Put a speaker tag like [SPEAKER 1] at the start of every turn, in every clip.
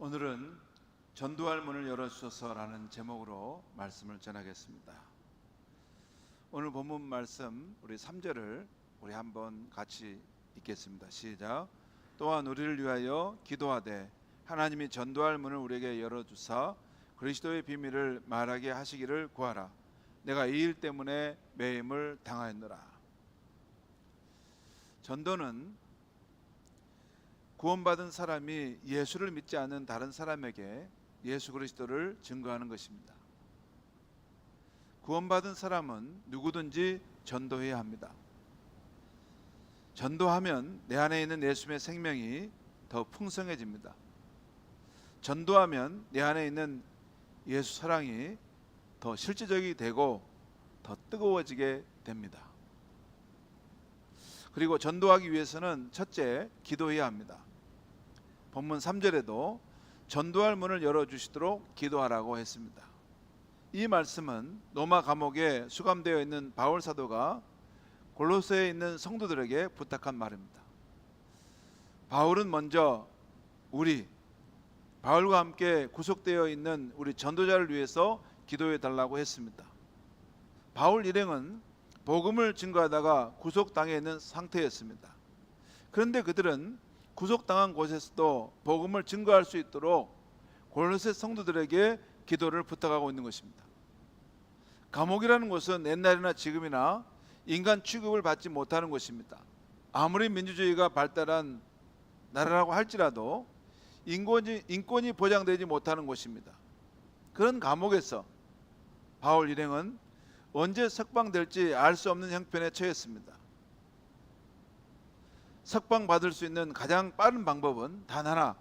[SPEAKER 1] 오늘은 전도할 문을 열어주소서라는 제목으로 말씀을 전하겠습니다. 오늘 본문 말씀 우리 3절을 우리 한번 같이 읽겠습니다. 시작. 또한 우리를 위하여 기도하되 하나님이 전도할 문을 우리에게 열어주사 그리스도의 비밀을 말하게 하시기를 구하라. 내가 이 일 때문에 매임을 당하였노라. 전도는 구원받은 사람이 예수를 믿지 않는 다른 사람에게 예수 그리스도를 증거하는 것입니다. 구원받은 사람은 누구든지 전도해야 합니다. 전도하면 내 안에 있는 예수님의 생명이 더 풍성해집니다. 전도하면 내 안에 있는 예수 사랑이 더 실제적이 되고 더 뜨거워지게 됩니다. 그리고 전도하기 위해서는 첫째, 기도해야 합니다. 본문 3절에도 전도할 문을 열어주시도록 기도하라고 했습니다. 이 말씀은 로마 감옥에 수감되어 있는 바울 사도가 골로새에 있는 성도들에게 부탁한 말입니다. 바울은 먼저 바울과 함께 구속되어 있는 우리 전도자를 위해서 기도해 달라고 했습니다. 바울 일행은 복음을 증거하다가 구속당해 있는 상태였습니다. 그런데 그들은 구속당한 곳에서도 복음을 증거할 수 있도록 골로새 성도들에게 기도를 부탁하고 있는 것입니다. 감옥이라는 곳은 옛날이나 지금이나 인간 취급을 받지 못하는 곳입니다. 아무리 민주주의가 발달한 나라라고 할지라도 인권이 보장되지 못하는 곳입니다. 그런 감옥에서 바울 일행은 언제 석방될지 알 수 없는 형편에 처했습니다. 석방받을 수 있는 가장 빠른 방법은 단 하나,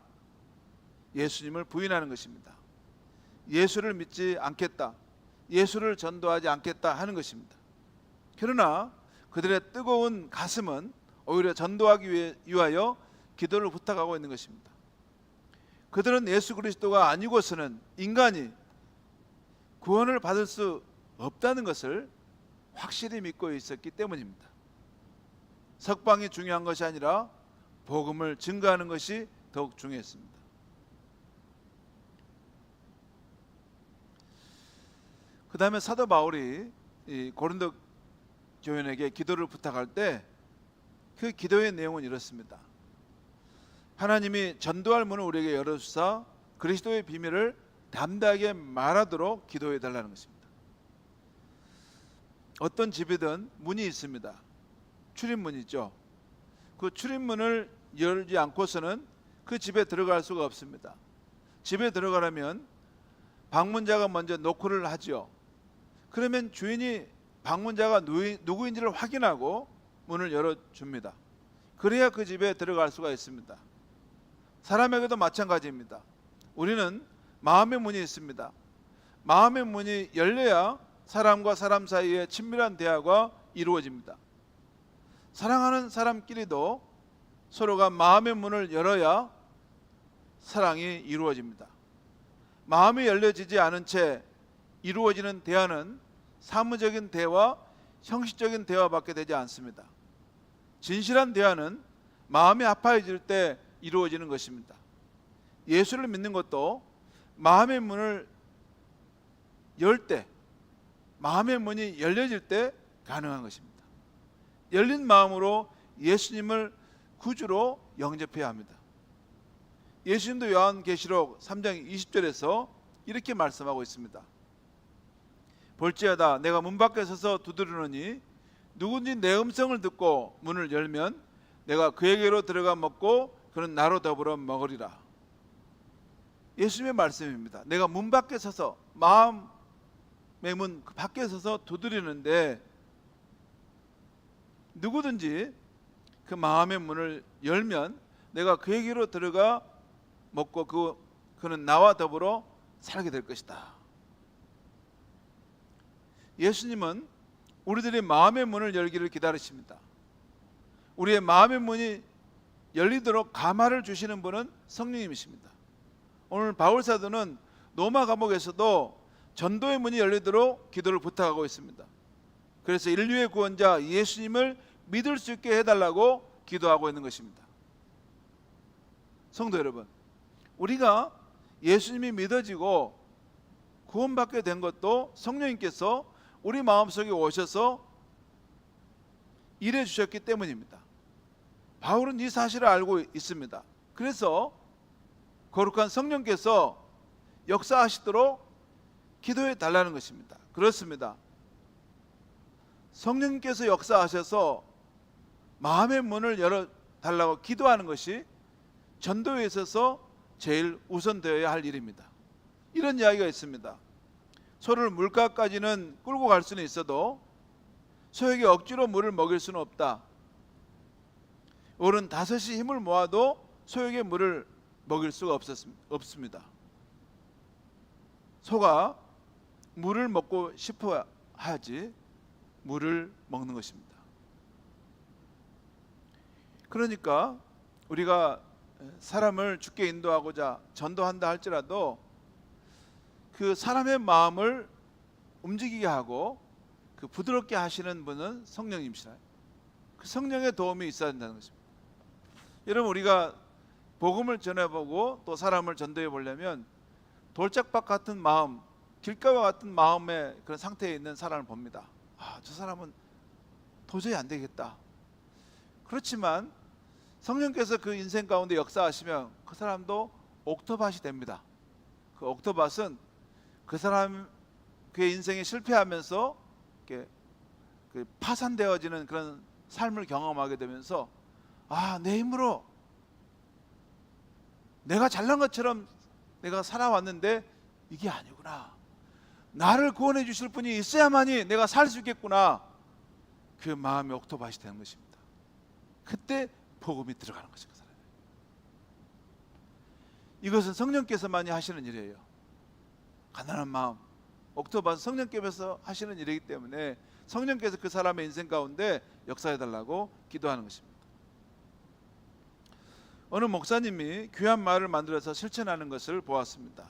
[SPEAKER 1] 예수님을 부인하는 것입니다. 예수를 믿지 않겠다, 예수를 전도하지 않겠다 하는 것입니다. 그러나 그들의 뜨거운 가슴은 오히려 전도하기 위하여 기도를 부탁하고 있는 것입니다. 그들은 예수 그리스도가 아니고서는 인간이 구원을 받을 수 없다는 것을 확실히 믿고 있었기 때문입니다. 석방이 중요한 것이 아니라 복음을 증거하는 것이 더욱 중요했습니다. 그 다음에 사도 바울이 고린도 교인에게 기도를 부탁할 때 그 기도의 내용은 이렇습니다. 하나님이 전도할 문을 우리에게 열어주사 그리스도의 비밀을 담대하게 말하도록 기도해 달라는 것입니다. 어떤 집이든 문이 있습니다. 출입문이죠. 그 출입문을 열지 않고서는 그 집에 들어갈 수가 없습니다. 집에 들어가려면 방문자가 먼저 노크를 하죠. 그러면 주인이 방문자가 누구인지를 확인하고 문을 열어줍니다. 그래야 그 집에 들어갈 수가 있습니다. 사람에게도 마찬가지입니다. 우리는 마음의 문이 있습니다. 마음의 문이 열려야 사람과 사람 사이에 친밀한 대화가 이루어집니다. 사랑하는 사람끼리도 서로가 마음의 문을 열어야 사랑이 이루어집니다. 마음이 열려지지 않은 채 이루어지는 대화는 사무적인 대화, 형식적인 대화밖에 되지 않습니다. 진실한 대화는 마음이 아파해질 때 이루어지는 것입니다. 예수를 믿는 것도 마음의 문을 열 때, 마음의 문이 열려질 때 가능한 것입니다. 열린 마음으로 예수님을 구주로 영접해야 합니다. 예수님도 요한계시록 3장 20절에서 이렇게 말씀하고 있습니다. 볼지어다 내가 문 밖에 서서 두드리노니 누군지 내 음성을 듣고 문을 열면 내가 그에게로 들어가 먹고 그는 나로 더불어 먹으리라. 예수님의 말씀입니다. 내가 문 밖에 서서 마음의 문 밖에 서서 두드리는데 누구든지 그 마음의 문을 열면 내가 그에게로 들어가 먹고 그는 나와 더불어 살게 될 것이다. 예수님은 우리들의 마음의 문을 열기를 기다리십니다. 우리의 마음의 문이 열리도록 감화를 주시는 분은 성령님이십니다. 오늘 바울 사도는 로마 감옥에서도 전도의 문이 열리도록 기도를 부탁하고 있습니다. 그래서 인류의 구원자 예수님을 믿을 수 있게 해달라고 기도하고 있는 것입니다. 성도 여러분, 우리가 예수님이 믿어지고 구원받게 된 것도 성령님께서 우리 마음속에 오셔서 일해 주셨기 때문입니다. 바울은 이 사실을 알고 있습니다. 그래서 거룩한 성령께서 역사하시도록 기도해 달라는 것입니다. 그렇습니다. 성령님께서 역사하셔서 마음의 문을 열어 달라고 기도하는 것이 전도에 있어서 제일 우선되어야 할 일입니다. 이런 이야기가 있습니다. 소를 물가까지는 끌고 갈 수는 있어도 소에게 억지로 물을 먹일 수는 없다. 어른 5이 힘을 모아도 소에게 물을 먹일 수가 없습니다. 소가 물을 먹고 싶어 하지 물을 먹는 것입니다. 그러니까 우리가 사람을 주께 인도하고자 전도한다 할지라도 그 사람의 마음을 움직이게 하고 그 부드럽게 하시는 분은 성령님이시라. 그 성령의 도움이 있어야 된다는 것입니다. 여러분, 우리가 복음을 전해보고 또 사람을 전도해 보려면 돌짝밭 같은 마음, 길가와 같은 마음의 그런 상태에 있는 사람을 봅니다. 저 사람은 도저히 안 되겠다. 그렇지만 성령께서 그 인생 가운데 역사하시면 그 사람도 옥토밭이 됩니다. 그 옥토밭은 그 사람 그의 인생이 실패하면서 이렇게 파산되어지는 그런 삶을 경험하게 되면서 내 힘으로 내가 잘난 것처럼 내가 살아왔는데 이게 아니구나. 나를 구원해 주실 분이 있어야만이 내가 살 수 있겠구나. 그 마음이 옥토밭이 되는 것입니다. 그때 복음이 들어가는 것이 그 사람이. 이것은 성령께서만이 하시는 일이에요. 가난한 마음, 옥토밭은 성령께서 하시는 일이기 때문에 성령께서 그 사람의 인생 가운데 역사해 달라고 기도하는 것입니다. 어느 목사님이 귀한 말을 만들어서 실천하는 것을 보았습니다.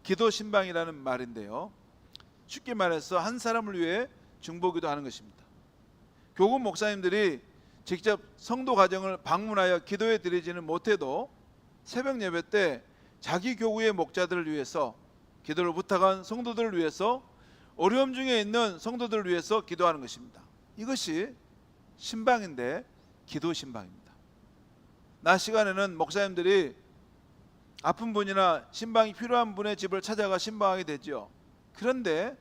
[SPEAKER 1] 기도 신방이라는 말인데요, 쉽게 말해서 한 사람을 위해 중보기도 하는 것입니다. 교구 목사님들이 직접 성도 가정을 방문하여 기도해 드리지는 못해도 새벽 예배 때 자기 교구의 목자들을 위해서, 기도를 부탁한 성도들을 위해서, 어려움 중에 있는 성도들을 위해서 기도하는 것입니다. 이것이 신방인데 기도 신방입니다. 낮 시간에는 목사님들이 아픈 분이나 신방이 필요한 분의 집을 찾아가 신방하게 되죠. 그런데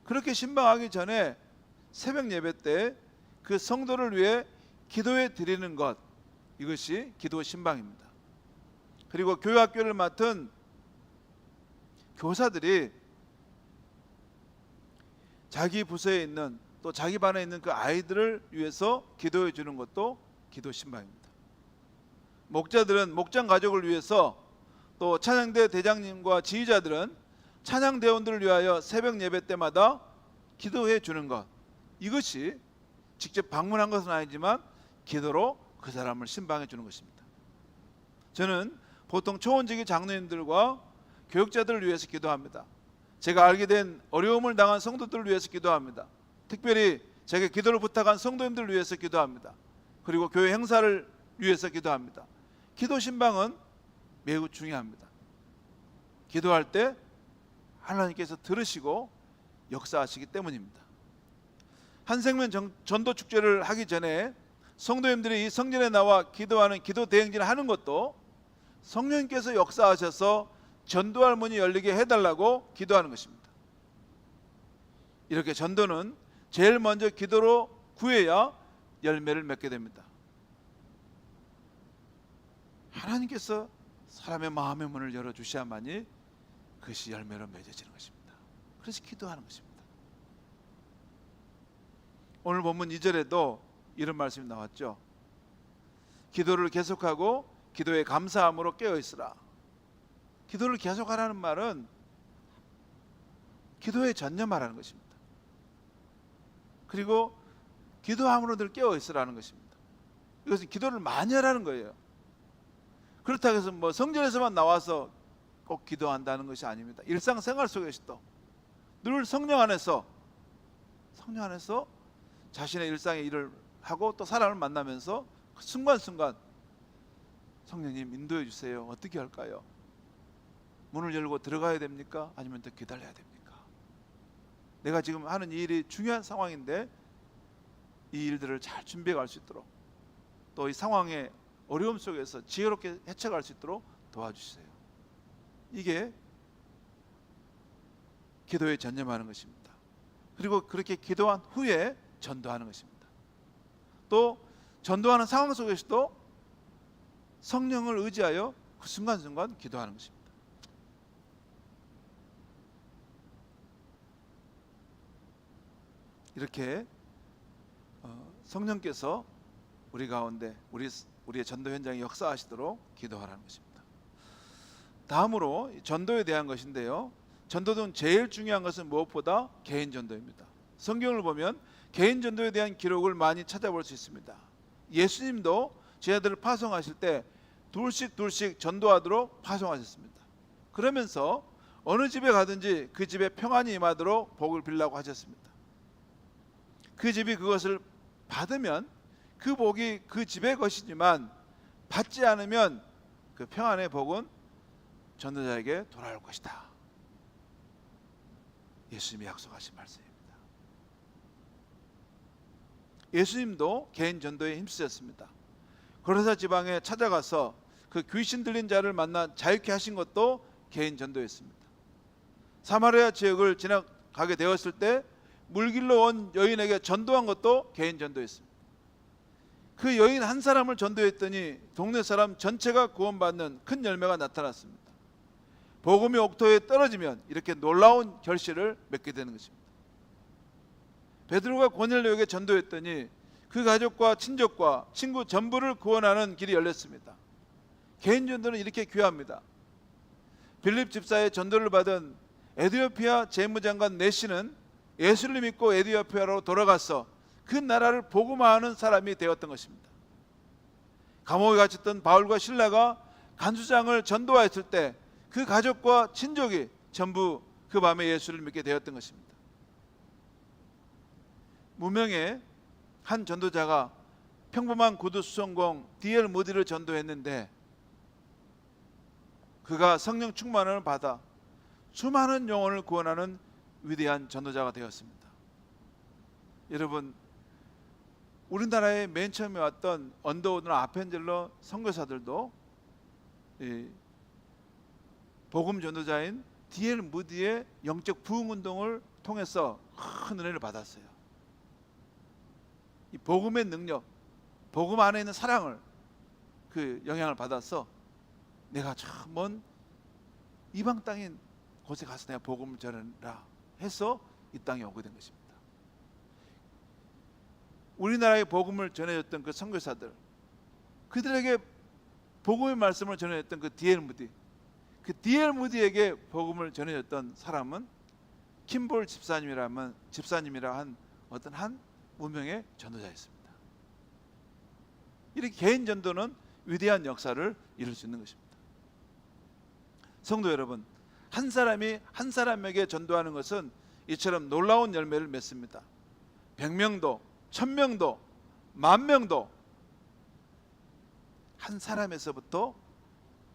[SPEAKER 1] 그렇게 신방하기 전에 새벽 예배 때 그 성도를 위해 기도해 드리는 것, 이것이 기도 신방입니다. 그리고 교회학교를 맡은 교사들이 자기 부서에 있는 또 자기 반에 있는 그 아이들을 위해서 기도해 주는 것도 기도 신방입니다. 목자들은 목장 가족을 위해서, 또 찬양대 대장님과 지휘자들은 찬양대원들을 위하여 새벽 예배 때마다 기도해 주는 것, 이것이 직접 방문한 것은 아니지만 기도로 그 사람을 신방해 주는 것입니다. 저는 보통 초원직의 장로님들과 교육자들을 위해서 기도합니다. 제가 알게 된 어려움을 당한 성도들을 위해서 기도합니다. 특별히 제가 기도를 부탁한 성도님들을 위해서 기도합니다. 그리고 교회 행사를 위해서 기도합니다. 기도 신방은 매우 중요합니다. 기도할 때 하나님께서 들으시고 역사하시기 때문입니다. 한생명 전도 축제를 하기 전에 성도님들이 이 성전에 나와 기도하는 기도 대행진을 하는 것도 성령님께서 역사하셔서 전도할 문이 열리게 해달라고 기도하는 것입니다. 이렇게 전도는 제일 먼저 기도로 구해야 열매를 맺게 됩니다. 하나님께서 사람의 마음의 문을 열어주셔야만이 그것이 열매로 맺어지는 것입니다. 그래서 기도하는 것입니다. 오늘 본문 2절에도 이런 말씀이 나왔죠. 기도를 계속하고 기도에 감사함으로 깨어있으라. 기도를 계속하라는 말은 기도에 전념하라는 것입니다. 그리고 기도함으로 늘 깨어있으라는 것입니다. 이것은 기도를 많이 하라는 거예요. 그렇다고 해서 성전에서만 나와서 꼭 기도한다는 것이 아닙니다. 일상생활 속에서도 늘 성령 안에서 자신의 일상의 일을 하고 또 사람을 만나면서 그 순간순간 성령님 인도해 주세요. 어떻게 할까요? 문을 열고 들어가야 됩니까? 아니면 더 기다려야 됩니까? 내가 지금 하는 이 일이 중요한 상황인데 이 일들을 잘 준비해 갈 수 있도록, 또 이 상황의 어려움 속에서 지혜롭게 헤쳐갈 수 있도록 도와주세요. 이게 기도에 전념하는 것입니다. 그리고 그렇게 기도한 후에 전도하는 것입니다. 또 전도하는 상황 속에서도 성령을 의지하여 그 순간순간 기도하는 것입니다. 이렇게 성령께서 우리 가운데 우리의 전도 현장에 역사하시도록 기도하라는 것입니다. 다음으로 전도에 대한 것인데요, 전도는 제일 중요한 것은 무엇보다 개인 전도입니다. 성경을 보면 개인 전도에 대한 기록을 많이 찾아볼 수 있습니다. 예수님도 제자들을 파송하실 때 둘씩 전도하도록 파송하셨습니다. 그러면서 어느 집에 가든지 그 집에 평안이 임하도록 복을 빌라고 하셨습니다. 그 집이 그것을 받으면 그 복이 그 집의 것이지만 받지 않으면 그 평안의 복은 전도자에게 돌아올 것이다. 예수님이 약속하신 말씀입니다. 예수님도 개인 전도에 힘쓰셨습니다. 고라사 지방에 찾아가서 그 귀신 들린 자를 만나 자유케 하신 것도 개인 전도였습니다. 사마리아 지역을 지나가게 되었을 때 물길로 온 여인에게 전도한 것도 개인 전도였습니다. 그 여인 한 사람을 전도했더니 동네 사람 전체가 구원받는 큰 열매가 나타났습니다. 복음이 옥토에 떨어지면 이렇게 놀라운 결실을 맺게 되는 것입니다. 베드로가 고넬료에게 전도했더니 그 가족과 친족과 친구 전부를 구원하는 길이 열렸습니다. 개인 전도는 이렇게 귀합니다. 빌립 집사의 전도를 받은 에디오피아 재무장관 네시는 예수를 믿고 에디오피아로 돌아가서 그 나라를 복음화하는 사람이 되었던 것입니다. 감옥에 갇혔던 바울과 실라가 간수장을 전도하였을 때 그 가족과 친족이 전부 그 밤에 예수를 믿게 되었던 것입니다. 무명의 한 전도자가 평범한 구두 수송공 D.L. 무디를 전도했는데 그가 성령 충만을 받아 수많은 영혼을 구원하는 위대한 전도자가 되었습니다. 여러분, 우리나라에 맨 처음에 왔던 언더우드나 아펜젤러 선교사들도 복음 전도자인 D.L. 무디의 영적 부흥 운동을 통해서 큰 은혜를 받았어요. 이 복음의 능력, 복음 안에 있는 사랑을 그 영향을 받아서 내가 저 먼 이방 땅인 곳에 가서 내가 복음을 전하라 해서 이 땅에 오게 된 것입니다. 우리나라의 복음을 전해줬던 그 선교사들, 그들에게 복음의 말씀을 전해줬던 그 D.L. 무디, 그 D.L. 무디에게 복음을 전해줬던 사람은 킴볼 집사님이라 한 어떤 한 무명의 전도자였습니다. 이렇게 개인 전도는 위대한 역사를 이룰 수 있는 것입니다. 성도 여러분, 한 사람이 한 사람에게 전도하는 것은 이처럼 놀라운 열매를 맺습니다. 100명도 1000명도 10,000명도 한 사람에서부터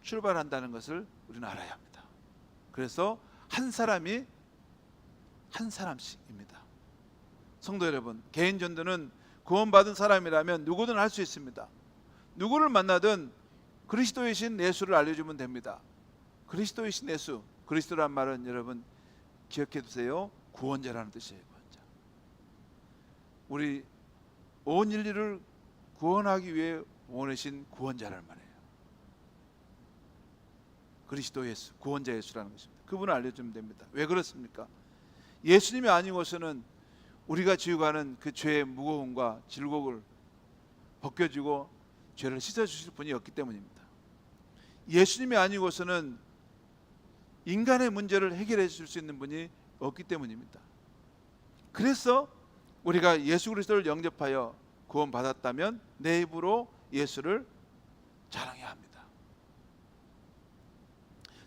[SPEAKER 1] 출발한다는 것을 우리는 알아야 합니다. 그래서 한 사람이 한 사람씩입니다. 성도 여러분, 개인 전도는 구원받은 사람이라면 누구든 할 수 있습니다. 누구를 만나든 그리스도이신 예수를 알려주면 됩니다. 그리스도이신 예수, 그리스도란 말은 여러분 기억해 두세요. 구원자라는 뜻이에요. 구원자. 우리 온 인류를 구원하기 위해 보내신 구원자란 말이에요. 그리스도 예수, 구원자 예수라는 것입니다. 그분을 알려주면 됩니다. 왜 그렇습니까? 예수님이 아니고서는 우리가 지고 가는 그 죄의 무거움과 질곡을 벗겨주고 죄를 씻어주실 분이 없기 때문입니다. 예수님이 아니고서는 인간의 문제를 해결해 줄 수 있는 분이 없기 때문입니다. 그래서 우리가 예수 그리스도를 영접하여 구원받았다면 내 입으로 예수를 자랑해야 합니다.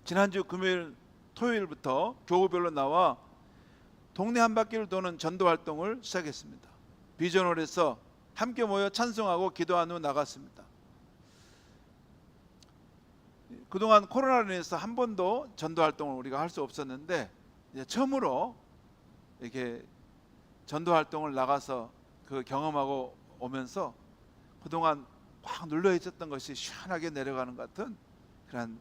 [SPEAKER 1] 지난주 금요일, 토요일부터 교구별로 나와 동네 한 바퀴를 도는 전도 활동을 시작했습니다. 비전홀에서 함께 모여 찬송하고 기도한 후 나갔습니다. 그동안 코로나로 인해서 한 번도 전도 활동을 우리가 할 수 없었는데 이제 처음으로 이렇게 전도 활동을 나가서 그 경험하고 오면서 그동안 꽉 눌러 있었던 것이 시원하게 내려가는 것 같은 그런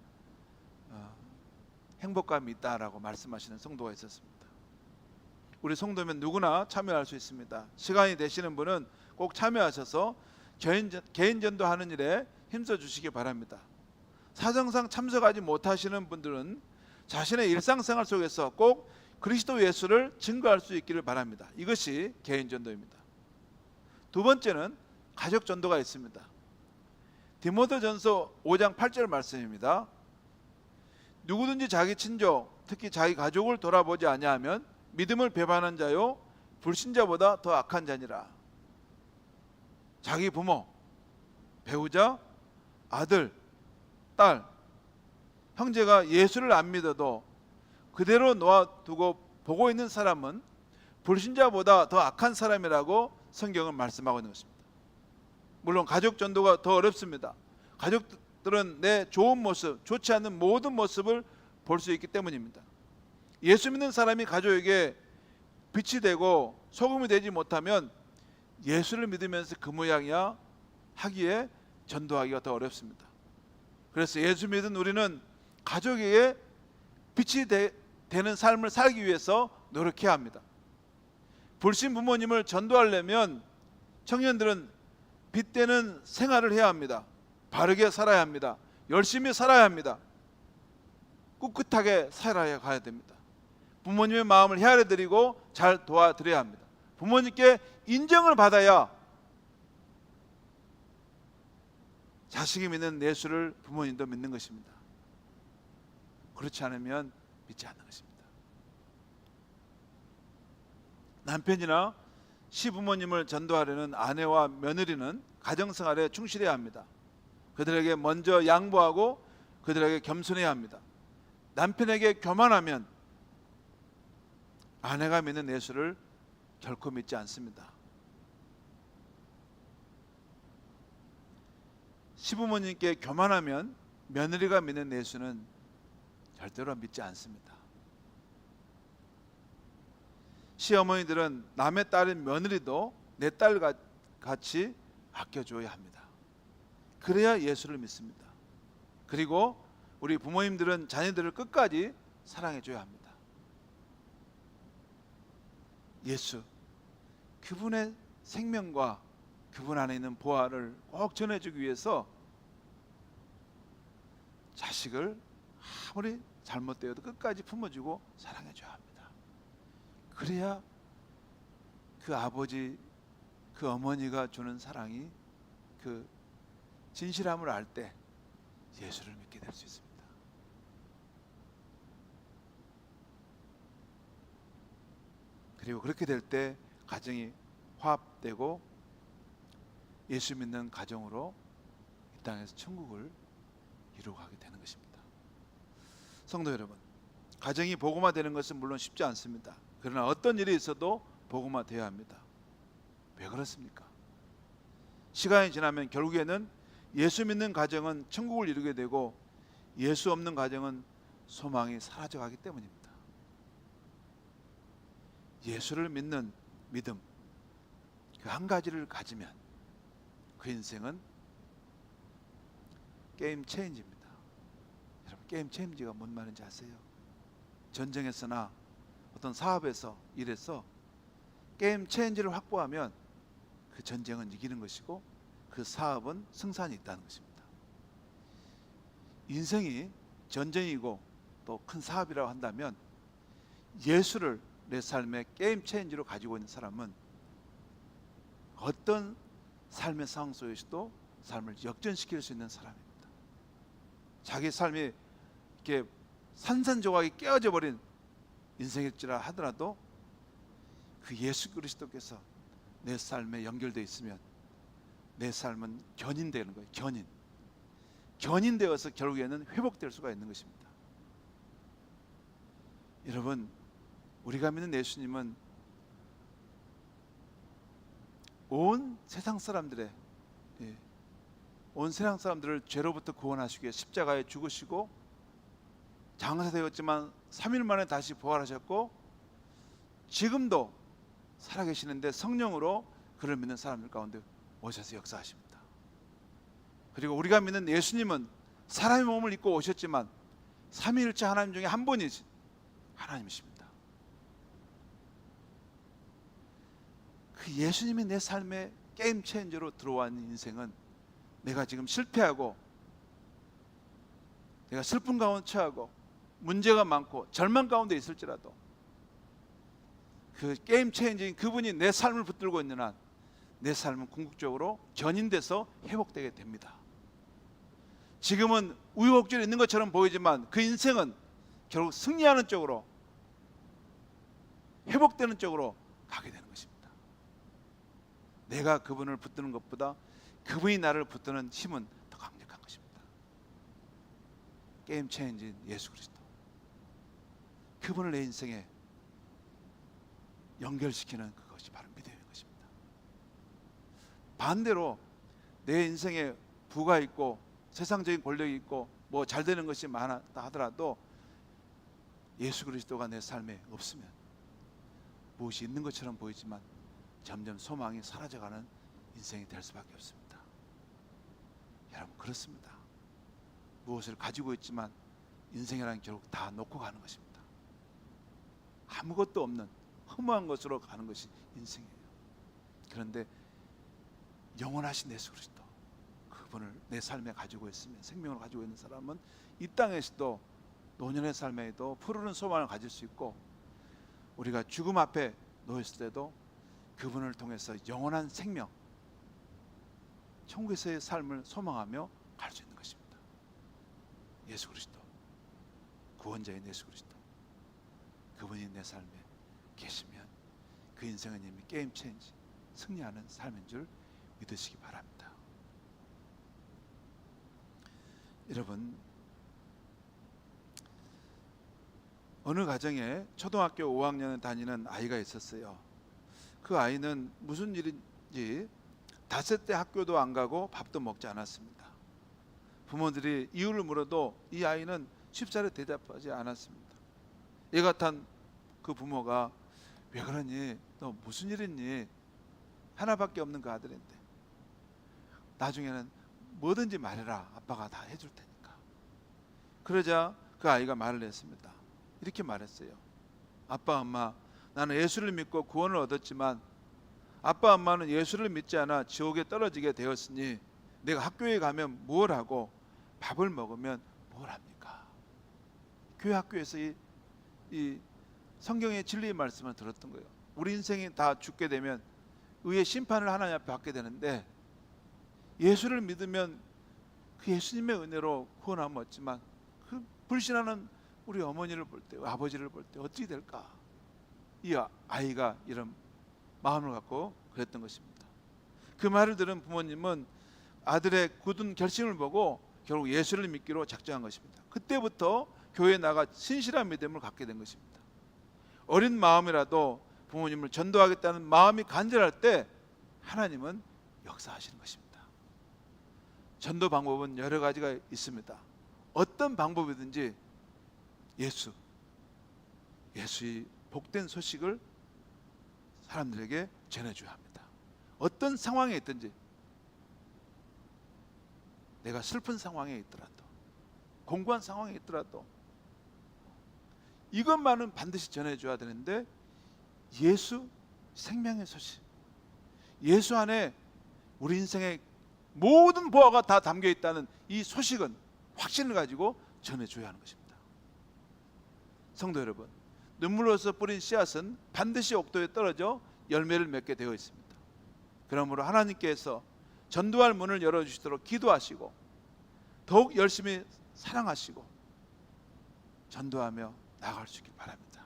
[SPEAKER 1] 행복감이 있다라고 말씀하시는 성도가 있었습니다. 우리 성도면 누구나 참여할 수 있습니다. 시간이 되시는 분은 꼭 참여하셔서 개인 전도하는 일에 힘써 주시기 바랍니다. 사정상 참석하지 못하시는 분들은 자신의 일상생활 속에서 꼭 그리스도 예수를 증거할 수 있기를 바랍니다. 이것이 개인 전도입니다. 두 번째는 가족 전도가 있습니다. 디모데전서 5장 8절 말씀입니다. 누구든지 자기 친족, 특히 자기 가족을 돌아보지 아니하면 믿음을 배반한 자요 불신자보다 더 악한 자니라. 자기 부모, 배우자, 아들, 딸, 형제가 예수를 안 믿어도 그대로 놓아두고 보고 있는 사람은 불신자보다 더 악한 사람이라고 성경은 말씀하고 있는 것입니다. 물론 가족 전도가 더 어렵습니다. 가족들은 내 좋은 모습, 좋지 않은 모든 모습을 볼 수 있기 때문입니다. 예수 믿는 사람이 가족에게 빛이 되고 소금이 되지 못하면 예수를 믿으면서 그 모양이야 하기에 전도하기가 더 어렵습니다. 그래서 예수 믿은 우리는 가족에게 빛이 되는 삶을 살기 위해서 노력해야 합니다. 불신 부모님을 전도하려면 청년들은 빛되는 생활을 해야 합니다. 바르게 살아야 합니다. 열심히 살아야 합니다. 꿋꿋하게 살아야 가야 됩니다. 부모님의 마음을 헤아려드리고 잘 도와드려야 합니다. 부모님께 인정을 받아야 자식이 믿는 예수를 부모님도 믿는 것입니다. 그렇지 않으면 믿지 않는 것입니다. 남편이나 시부모님을 전도하려는 아내와 며느리는 가정생활에 충실해야 합니다. 그들에게 먼저 양보하고 그들에게 겸손해야 합니다. 남편에게 교만하면 아내가 믿는 예수를 결코 믿지 않습니다. 시부모님께 교만하면 며느리가 믿는 예수는 절대로 믿지 않습니다. 시어머니들은 남의 딸인 며느리도 내 딸 같이 아껴줘야 합니다. 그래야 예수를 믿습니다. 그리고 우리 부모님들은 자녀들을 끝까지 사랑해줘야 합니다. 예수, 그분의 생명과 그분 안에 있는 보화를 꼭 전해주기 위해서 자식을 아무리 잘못되어도 끝까지 품어주고 사랑해줘야 합니다. 그래야 그 아버지, 그 어머니가 주는 사랑이 그 진실함을 알 때 예수를 믿게 될 수 있습니다. 그리고 그렇게 될 때 가정이 화합되고 예수 믿는 가정으로 이 땅에서 천국을 이루어가게 되는 것입니다. 성도 여러분, 가정이 복음화되는 것은 물론 쉽지 않습니다. 그러나 어떤 일이 있어도 복음화되어야 합니다. 왜 그렇습니까? 시간이 지나면 결국에는 예수 믿는 가정은 천국을 이루게 되고 예수 없는 가정은 소망이 사라져가기 때문입니다. 예수를 믿는 믿음, 그 한 가지를 가지면 그 인생은 게임 체인지입니다. 여러분, 게임 체인지가 뭔 말인지 아세요? 전쟁에서나 어떤 사업에서 일해서 게임 체인지를 확보하면 그 전쟁은 이기는 것이고 그 사업은 승산이 있다는 것입니다. 인생이 전쟁이고 또 큰 사업이라고 한다면 예수를 내 삶의 게임 체인지로 가지고 있는 사람은 어떤 삶의 상황 속에서도 삶을 역전시킬 수 있는 사람입니다. 자기 삶이 이렇게 산산조각이 깨어져 버린 인생일지라 하더라도 그 예수 그리스도께서 내 삶에 연결되어 있으면 내 삶은 견인되는 거예요. 견인되어서 결국에는 회복될 수가 있는 것입니다. 여러분, 우리가 믿는 예수님은 온 세상 사람들의 온 세상 사람들을 죄로부터 구원하시기 위해 십자가에 죽으시고 장사되었지만 3일 만에 다시 부활하셨고 지금도 살아계시는데 성령으로 그를 믿는 사람들 가운데 오셔서 역사하십니다. 그리고 우리가 믿는 예수님은 사람의 몸을 입고 오셨지만 삼위일체 하나님 중에 한 분이지 하나님이십니다. 그 예수님이 내 삶에 게임 체인저로 들어온 인생은 내가 지금 실패하고 내가 슬픔 가운데 처하고 문제가 많고 절망 가운데 있을지라도 그 게임 체인저인 그분이 내 삶을 붙들고 있는 한 내 삶은 궁극적으로 전인돼서 회복되게 됩니다. 지금은 우여곡절이 있는 것처럼 보이지만 그 인생은 결국 승리하는 쪽으로 회복되는 쪽으로 가게 되는 것입니다. 내가 그분을 붙드는 것보다 그분이 나를 붙드는 힘은 더 강력한 것입니다. 게임 체인지인 예수 그리스도, 그분을 내 인생에 연결시키는 그것이 바로 믿음인 것입니다. 반대로 내 인생에 부가 있고 세상적인 권력이 있고 뭐 잘 되는 것이 많았다 하더라도 예수 그리스도가 내 삶에 없으면 무엇이 있는 것처럼 보이지만 점점 소망이 사라져가는 인생이 될 수밖에 없습니다. 여러분, 그렇습니다. 무엇을 가지고 있지만 인생이라는 결국 다 놓고 가는 것입니다. 아무것도 없는 허무한 것으로 가는 것이 인생이에요. 그런데 영원하신 예수 그리스도, 그분을 내 삶에 가지고 있으면, 생명을 가지고 있는 사람은 이 땅에서도 노년의 삶에도 푸르른 소망을 가질 수 있고, 우리가 죽음 앞에 놓였을 때도 그분을 통해서 영원한 생명, 천국에서의 삶을 소망하며 갈 수 있는 것입니다. 예수 그리스도, 구원자인 예수 그리스도, 그분이 내 삶에 계시면 그 인생은 이미 게임 체인지, 승리하는 삶인 줄 믿으시기 바랍니다. 여러분, 어느 가정에 초등학교 5학년을 다니는 아이가 있었어요. 그 아이는 무슨 일인지 닷새 때 학교도 안 가고 밥도 먹지 않았습니다. 부모들이 이유를 물어도 이 아이는 쉽사리 대답하지 않았습니다. 얘 같은 그 부모가 왜 그러니? 너 무슨 일 있니? 하나밖에 없는 그 아들인데 나중에는 뭐든지 말해라, 아빠가 다 해줄 테니까. 그러자 그 아이가 말을 했습니다. 이렇게 말했어요. 아빠, 엄마, 나는 예수를 믿고 구원을 얻었지만 아빠, 엄마는 예수를 믿지 않아 지옥에 떨어지게 되었으니 내가 학교에 가면 뭘 하고 밥을 먹으면 뭘 합니까? 교회 학교에서 이 성경의 진리의 말씀을 들었던 거예요. 우리 인생이 다 죽게 되면 의의 심판을 하나님 앞에 받게 되는데, 예수를 믿으면 그 예수님의 은혜로 구원함을 얻지만 그 불신하는 우리 어머니를 볼 때, 아버지를 볼 때 어떻게 될까? 이 아이가 이런 마음을 갖고 그랬던 것입니다. 그 말을 들은 부모님은 아들의 굳은 결심을 보고 결국 예수를 믿기로 작정한 것입니다. 그때부터 교회에 나가 신실한 믿음을 갖게 된 것입니다. 어린 마음이라도 부모님을 전도하겠다는 마음이 간절할 때 하나님은 역사하시는 것입니다. 전도 방법은 여러 가지가 있습니다. 어떤 방법이든지 예수의 복된 소식을 사람들에게 전해줘야 합니다. 어떤 상황에 있든지, 내가 슬픈 상황에 있더라도, 공고한 상황에 있더라도 이것만은 반드시 전해줘야 되는데, 예수 생명의 소식, 예수 안에 우리 인생의 모든 보화가 다 담겨 있다는 이 소식은, 확신을 가지고 전해줘야 하는 것입니다. 성도 여러분, 눈물로서 뿌린 씨앗은 반드시 옥토에 떨어져 열매를 맺게 되어 있습니다. 그러므로 하나님께서 전도할 문을 열어주시도록 기도하시고 더욱 열심히 사랑하시고 전도하며 나아갈 수 있길 바랍니다.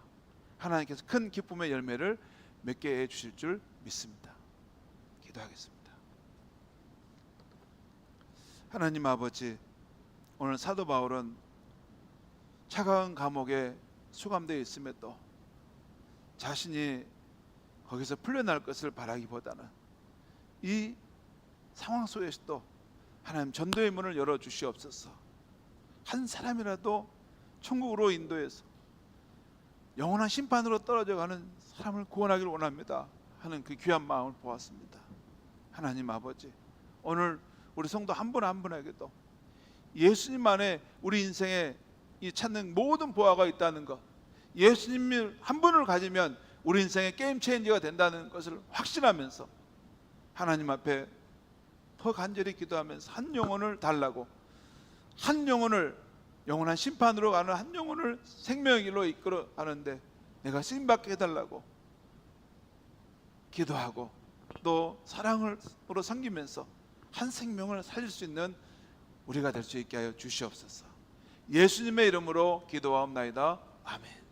[SPEAKER 1] 하나님께서 큰 기쁨의 열매를 맺게 해주실 줄 믿습니다. 기도하겠습니다. 하나님 아버지, 오늘 사도 바울은 차가운 감옥에 수감되어 있음에도 자신이 거기서 풀려날 것을 바라기보다는 이 상황 속에서도 하나님 전도의 문을 열어 주시옵소서. 한 사람이라도 천국으로 인도해서 영원한 심판으로 떨어져 가는 사람을 구원하기를 원합니다 하는 그 귀한 마음을 보았습니다. 하나님 아버지, 오늘 우리 성도 한 분 한 분에게도 예수님 안에 우리 인생에 이 찾는 모든 보화가 있다는 것, 예수님 한 분을 가지면 우리 인생의 게임 체인저가 된다는 것을 확신하면서 하나님 앞에 더 간절히 기도하면서 한 영혼을 달라고, 한 영혼을 영원한 심판으로 가는 한 영혼을 생명의 길로 이끌어 가는데 내가 쓰임받게 해달라고 기도하고 또 사랑으로 섬기면서 한 생명을 살릴 수 있는 우리가 될 수 있게 하여 주시옵소서. 예수님의 이름으로 기도하옵나이다. 아멘.